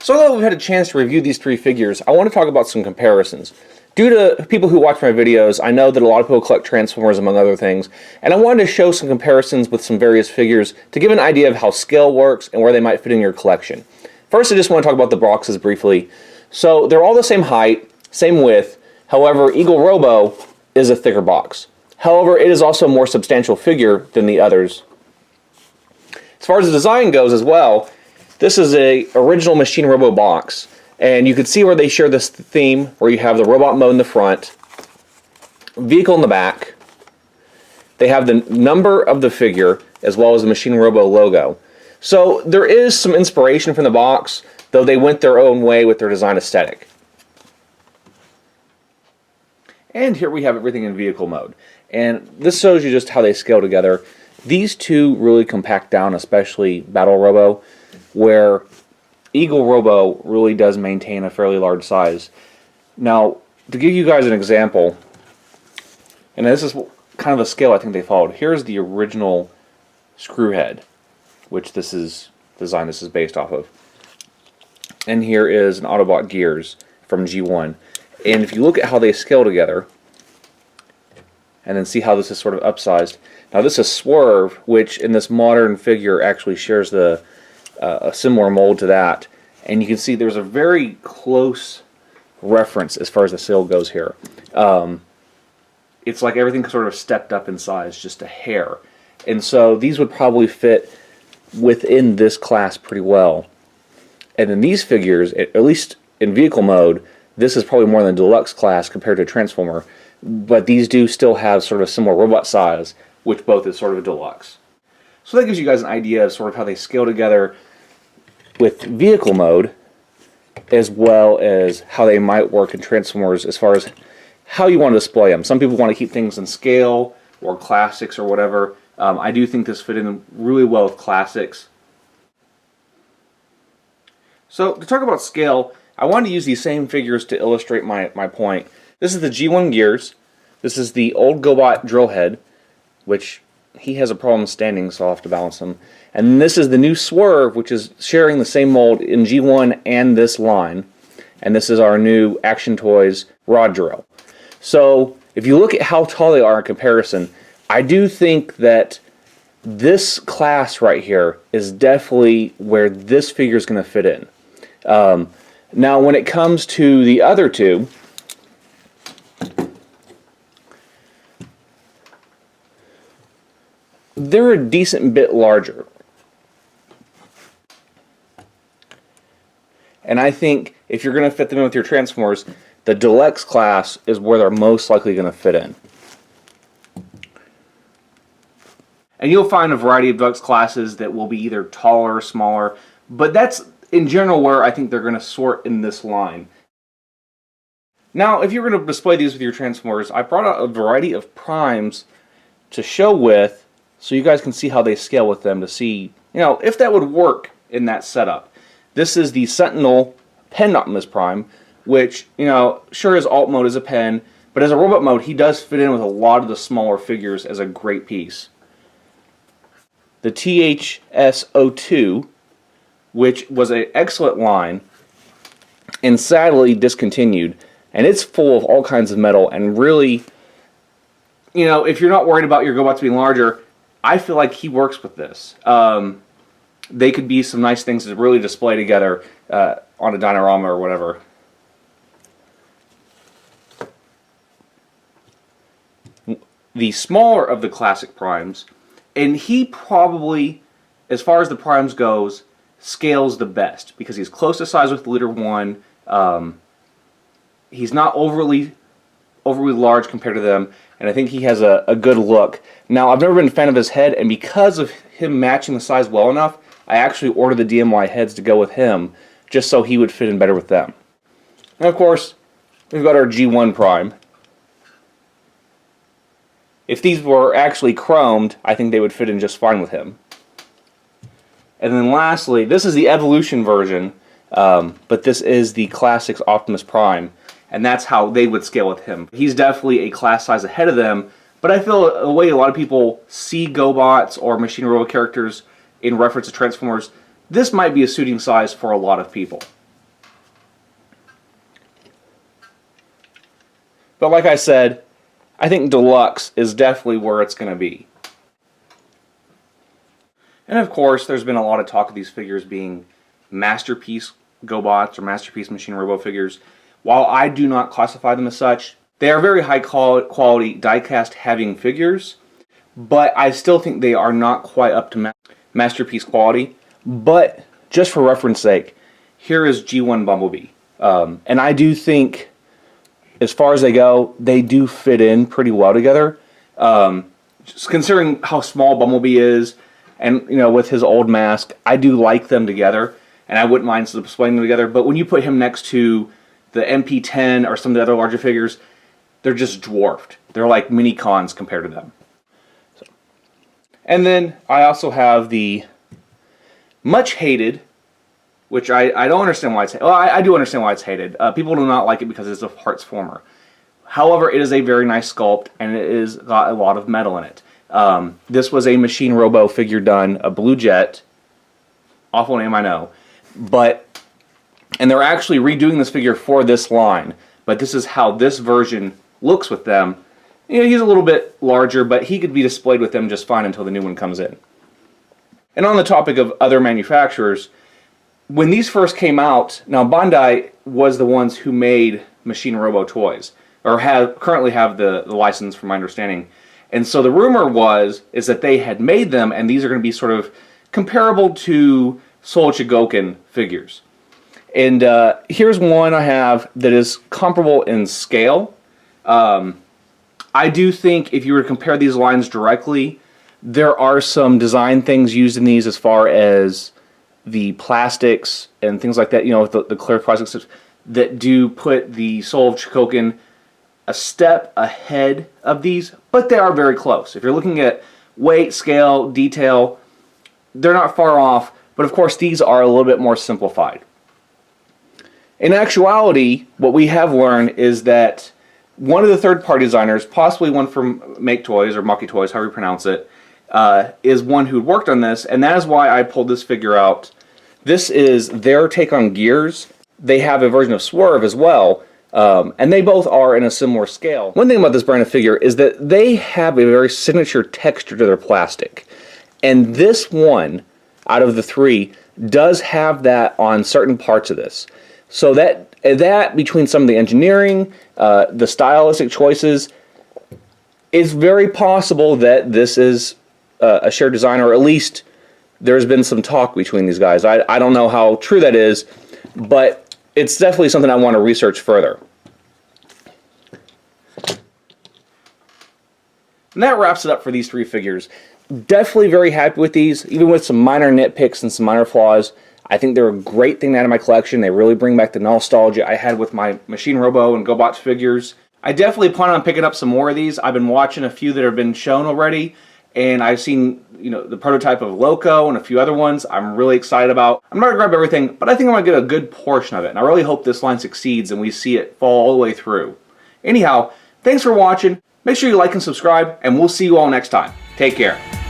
So now that we've had a chance to review these three figures, I want to talk about some comparisons. Due to people who watch my videos, I know that a lot of people collect Transformers among other things, and I wanted to show some comparisons with some various figures to give an idea of how scale works and where they might fit in your collection. First, I just want to talk about the boxes briefly. So they're all the same height, same width, however, Eagle Robo is a thicker box. However, it is also a more substantial figure than the others. As far as the design goes as well, this is a original Machine Robo box, and you can see where they share this theme, where you have the robot mode in the front, vehicle in the back. They have the number of the figure, as well as the Machine Robo logo. So there is some inspiration from the box, though they went their own way with their design aesthetic. And here we have everything in vehicle mode. And this shows you just how they scale together. These two really compact down, especially Battle Robo, where Eagle Robo really does maintain a fairly large size. Now, to give you guys an example, and this is kind of a scale I think they followed. Here's the original Screwhead, which this is based off of. And here is an Autobot Gears from G1. And if you look at how they scale together, and then see how this is sort of upsized. Now this is Swerve, which in this modern figure actually shares a similar mold to that. And you can see there's a very close reference as far as the scale goes here. It's like everything sort of stepped up in size just a hair. And so these would probably fit within this class pretty well. And then these figures, at least in vehicle mode, this is probably more than the deluxe class compared to Transformer. But these do still have sort of a similar robot size, which both is sort of a deluxe. So that gives you guys an idea of sort of how they scale together with vehicle mode, as well as how they might work in Transformers as far as how you want to display them. Some people want to keep things in scale or classics or whatever. I do think this fit in really well with classics. So to talk about scale, I wanted to use these same figures to illustrate my point. This is the G1 Gears. This is the old Gobot drill head, which he has a problem standing, so I'll have to balance him. And this is the new Swerve, which is sharing the same mold in G1 and this line. And this is our new Action Toys rod drill. So if you look at how tall they are in comparison, I do think that this class right here is definitely where this figure is going to fit in. Now when it comes to the other two, they're a decent bit larger. And I think if you're going to fit them in with your Transformers, the Deluxe class is where they're most likely going to fit in. And you'll find a variety of Deluxe classes that will be either taller or smaller, but that's in general where I think they're going to sort in this line. Now, if you're going to display these with your Transformers, I brought out a variety of primes to show with, so you guys can see how they scale with them to see, if that would work in that setup. This is the Sentinel Pen Optimus Prime, which, sure his alt mode is a pen, but as a robot mode, he does fit in with a lot of the smaller figures as a great piece. The THS-02, which was an excellent line, and sadly discontinued, and it's full of all kinds of metal, and really, if you're not worried about your Gobots being larger, I feel like he works with this. They could be some nice things to really display together on a diorama or whatever. The smaller of the classic primes, and he probably, as far as the primes goes, scales the best because he's close to size with Leader 1. He's not overly large compared to them, and I think he has a good look. Now, I've never been a fan of his head, and because of him matching the size well enough, I actually ordered the DMY heads to go with him, just so he would fit in better with them. And of course, we've got our G1 Prime. If these were actually chromed, I think they would fit in just fine with him. And then lastly, this is the Evolution version, but this is the Classics Optimus Prime, and that's how they would scale with him. He's definitely a class size ahead of them, but I feel the way a lot of people see Gobots or Machine Robo characters in reference to Transformers, this might be a suiting size for a lot of people. But like I said, I think Deluxe is definitely where it's going to be. And of course, there's been a lot of talk of these figures being Masterpiece Gobots or Masterpiece Machine Robo figures. While I do not classify them as such, they are very high quality die-cast having figures, but I still think they are not quite up to Masterpiece quality. But just for reference sake, here is G1 Bumblebee. And I do think, as far as they go, they do fit in pretty well together. Just considering how small Bumblebee is, and with his old mask, I do like them together, and I wouldn't mind displaying them together. But when you put him next to the MP10 or some of the other larger figures, they're just dwarfed. They're like mini cons compared to them. And then I also have the much hated, which I don't understand why it's hated. Well, I do understand why it's hated. People do not like it because it's a parts former. However, it is a very nice sculpt, and it is got a lot of metal in it. This was a Machine Robo figure done, a Blue Jet. Awful name, I know. And they're actually redoing this figure for this line. But this is how this version looks with them. He's a little bit larger, but he could be displayed with them just fine until the new one comes in. And on the topic of other manufacturers, when these first came out, now Bandai was the ones who made Machine Robo toys, or currently have the license from my understanding. And so the rumor is that they had made them, and these are going to be sort of comparable to Soul Chigoken figures. And here's one I have that is comparable in scale. I do think if you were to compare these lines directly, there are some design things used in these as far as the plastics and things like that, the clear plastics that do put the Soul of Chigoken a step ahead of these, but they are very close. If you're looking at weight, scale, detail, they're not far off, but of course these are a little bit more simplified. In actuality, what we have learned is that one of the third-party designers, possibly one from Make Toys or Maki Toys, however you pronounce it, is one who worked on this, and that is why I pulled this figure out. This is their take on Gears. They have a version of Swerve as well, and they both are in a similar scale. One thing about this brand of figure is that they have a very signature texture to their plastic, and this one, out of the three, does have that on certain parts of this. So that between some of the engineering, the stylistic choices, it's very possible that this is a shared design, or at least there's been some talk between these guys. I don't know how true that is, but it's definitely something I want to research further. And that wraps it up for these three figures. Definitely very happy with these, even with some minor nitpicks and some minor flaws. I think they're a great thing to add to my collection. They really bring back the nostalgia I had with my Machine Robo and Gobots figures. I definitely plan on picking up some more of these. I've been watching a few that have been shown already, and I've seen the prototype of Loco and a few other ones I'm really excited about. I'm not going to grab everything, but I think I'm going to get a good portion of it, and I really hope this line succeeds and we see it fall all the way through. Anyhow, thanks for watching. Make sure you like and subscribe, and we'll see you all next time. Take care.